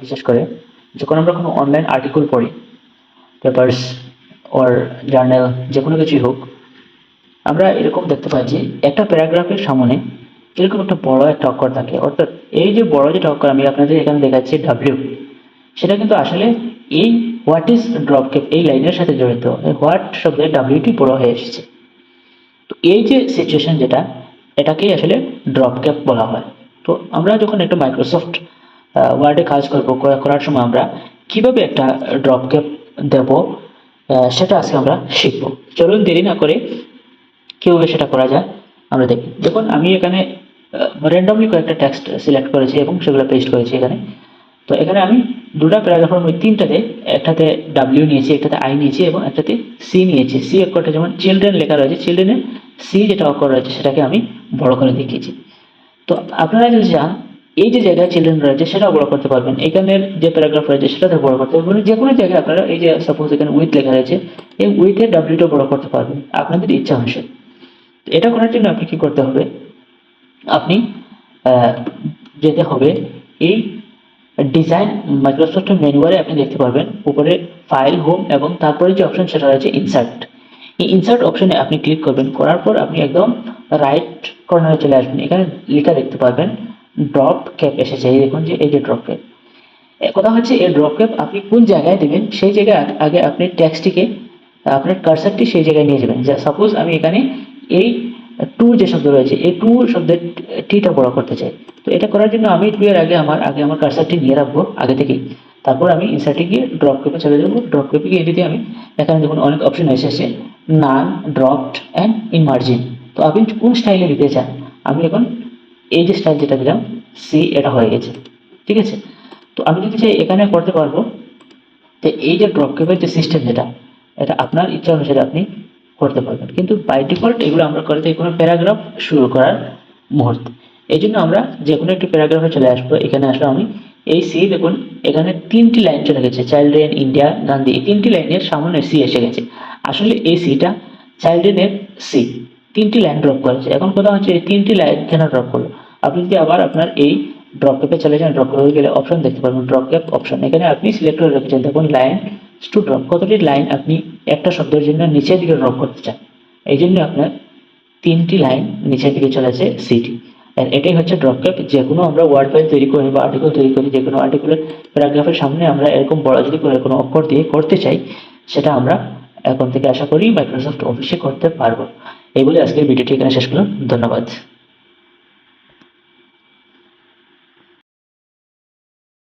বিশেষ করে যখন আমরা কোনো অনলাইন আর্টিকেল পড়ি, পেপার্স অর জার্নাল যে কোনো কিছুই হোক, আমরা এরকম দেখতে পাই যে একটা প্যারাগ্রাফের সামনে এরকম একটা বড় একটা অক্ষর থাকে। অর্থাৎ এই যে বড় যেটা অক্ষর আমি আপনাদের এখানে দেখাচ্ছি ডাব্লিউ, সেটা কিন্তু আসলে এই হোয়াট ইজ ড্রপ ক্যাপ এই লাইনের সাথে জড়িত। হোয়াট শব্দের ডাব্লিউটি বড় হয়ে এসেছে। তো এই যে সিচুয়েশন যেটা, এটাকেই আসলে ড্রপ ক্যাপ বলা হয়। তো আমরা যখন একটা মাইক্রোসফট ওয়ার্ডে কাজ করার সময় আমরা কিভাবে একটা ড্রপ ক্যাপ দেব, সেটা আজকে আমরা শিখবো। চলুন দেরি না করে কীভাবে সেটা করা যায় আমরা দেখি। দেখুন আমি এখানে র্যান্ডমলি কয়েকটা টেক্সট সিলেক্ট করেছি এবং সেগুলো পেস্ট করেছি এখানে। তো এখানে আমি দুটো প্যারাগ্রাফের মধ্যে তিনটাতে, একটাতে ডাব্লিউ নিয়েছি, একটাতে আই নিয়েছি এবং একটাতে সি নিয়েছি। সি অক্ষরটা যেমন চিলড্রেন লেখা রয়েছে, চিলড্রেনের সি যেটা অক্ষর রয়েছে সেটাকে আমি বড় করে দেখিয়েছি। তো আপনারা যদি চান এই যে জায়গায় চিলড্রেন রয়েছে সেটাও বড় করতে পারবেন, এখানের যে প্যারাগ্রাফ রয়েছে সেটাতে বড় করতে পারবেন, যে কোনো জায়গায় আপনারা এই যে সাপোজ এখানে উইথ লেখা রয়েছে, এই উইথের ডাব্লিউটা বড় করতে পারবেন আপনাদের ইচ্ছা অনুসারে। তো এটা করার জন্য আপনি কি করতে হবে, আপনি যেতে হবে এই ডিজাইন মাইক্রোসফটের মেনুবারে আপনি দেখতে পারবেন উপরে ফাইল, হোম এবং তারপরে যে অপশন সেটা রয়েছে ইনসার্ট। এই ইনসার্ট অপশনে আপনি ক্লিক করবেন, করার পর আপনি একদম রাইট কর্নারে চলে আসবেন, এখানে লেখা দেখতে পারবেন ড্রপ ক্যাপ এসেছে। এই দেখুন যে এই যে ড্রপ ক্যাপ, কথা হচ্ছে এই ড্রপ ক্যাপ আপনি কোন জায়গায় দেবেন সেই জায়গায় আগে আপনি টেক্সটটিকে, আপনার কার্সারটি সেই জায়গায় নিয়ে যাবেন। যা সাপোজ আমি এখানে এই টু যে শব্দ রয়েছে এই টু শব্দের টিটা বড় করতে চাই। তো এটা করার জন্য আমি টু এর আগে আমার কার্সারটি নিয়ে রাখবো আগে থেকেই। তারপর আমি ইনসার্টে গিয়ে ড্রপ ক্যাপে চলে যাবো। ড্রপ ক্যাপে গিয়ে যদি আমি এখানে দেখুন অনেক অপশন এসেছে, নান, ড্রপড অ্যান্ড ইন মার্জিন। তো আপনি কোন স্টাইলে দিতে চান, আমি এখন এই যে স্টাইল যেটা দিলাম সি, এটা হয়ে গেছে, ঠিক আছে। তো আমি যদি চাই এখানে করতে পারবো। তো এই যে ড্রপ ক্যাপের যে সিস্টেম যেটা, এটা আপনার ইচ্ছা অনুসারে আপনি করতে পারবেন, কিন্তু বাই ডিফল্ট এগুলো আমরা করে থাকি কোনো প্যারাগ্রাফ শুরু করার মুহূর্তে। এই জন্য আমরা যে কোনো একটি প্যারাগ্রাফে চলে আসবো। এখানে আসলে আমি এই সি দেখুন এখানে তিনটি লাইন চলে গেছে, চাইল্ড্রেন, ইন্ডিয়া, গান্ধী, এই তিনটি লাইনের সামনে সি এসে গেছে। আসলে এই সিটা চাইল্ড্রেনের সি, তিনটি লাইন ড্রপ করেছে। এখন কথা হচ্ছে এই তিনটি লাইন কেন ড্রপ করলো। আপনি যদি আবার আপনার এই ড্রপ ক্যাপে চলে যান, ড্রপ ক্যাপে গেলে অপশন দেখতে পারবেন ড্রপ ক্যাপ অপশন, এখানে আপনি সিলেক্ট করে রেখেছেন দেখুন লাইন টু ড্রপ, কতটি লাইন আপনি একটা শব্দের জন্য নিচের দিকে ড্রপ করতে চান। এই জন্য আপনার তিনটি লাইন নিচের দিকে চলেছে সিটি। এটাই হচ্ছে ড্রপ ক্যাপ। যে কোনো আমরা ওয়ার্ড ফাইল তৈরি করি বা আর্টিকেল তৈরি করি, যে কোনো আর্টিকেলের প্যারাগ্রাফের সামনে আমরা এরকম বড় যদি করে কোনো অক্ষর দিয়ে করতে চাই, সেটা আমরা এখন থেকে আশা করি মাইক্রোসফট অফিসে করতে পারবো। এই বলে আজকের ভিডিওটি এখানে শেষ করলাম। ধন্যবাদ।